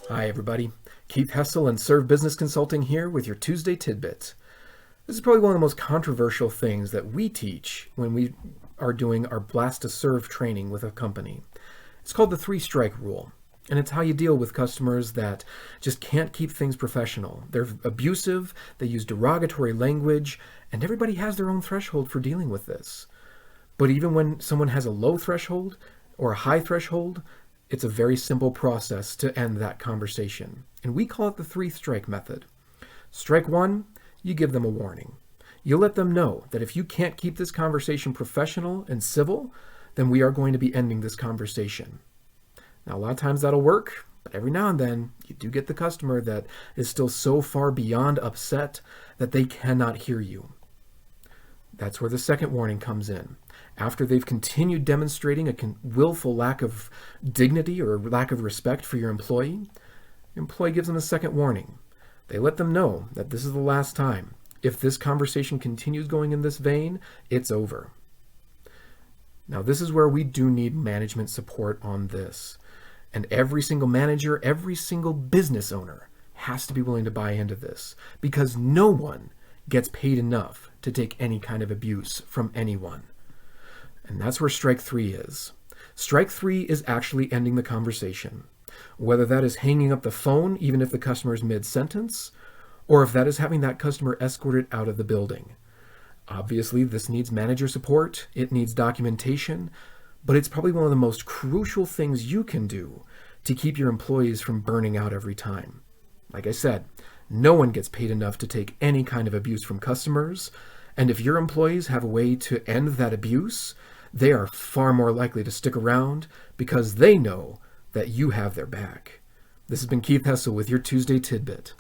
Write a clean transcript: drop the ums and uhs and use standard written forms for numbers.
Hi, everybody. Keith Hessel and Serve Business Consulting here with your Tuesday Tidbit. This is probably one of the most controversial things that we teach when we are doing our Blast to Serve training with a company. It's called the three-strike rule, and it's how you deal with customers that just can't keep things professional. They're abusive, they use derogatory language, and everybody has their own threshold for dealing with this. But even when someone has a low threshold or a high threshold, it's a very simple process to end that conversation. And we call it the three-strike method. Strike one, you give them a warning. You let them know that if you can't keep this conversation professional and civil, then we are going to be ending this conversation. Now, a lot of times that'll work, but every now and then you do get the customer that is still so far beyond upset that they cannot hear you. That's where the second warning comes in. After they've continued demonstrating a willful lack of dignity or lack of respect for your employee, the employee gives them a second warning. They let them know that this is the last time. If this conversation continues going in this vein, it's over. Now, this is where we do need management support on this. And every single manager, every single business owner has to be willing to buy into this, because no one gets paid enough to take any kind of abuse from anyone. And that's where strike three is. Strike three is actually ending the conversation. Whether that is hanging up the phone, even if the customer is mid-sentence, or if that is having that customer escorted out of the building. Obviously, this needs manager support, it needs documentation, but it's probably one of the most crucial things you can do to keep your employees from burning out every time. Like I said, no one gets paid enough to take any kind of abuse from customers, and if your employees have a way to end that abuse, they are far more likely to stick around because they know that you have their back. This has been Keith Hessel with your Tuesday Tidbit.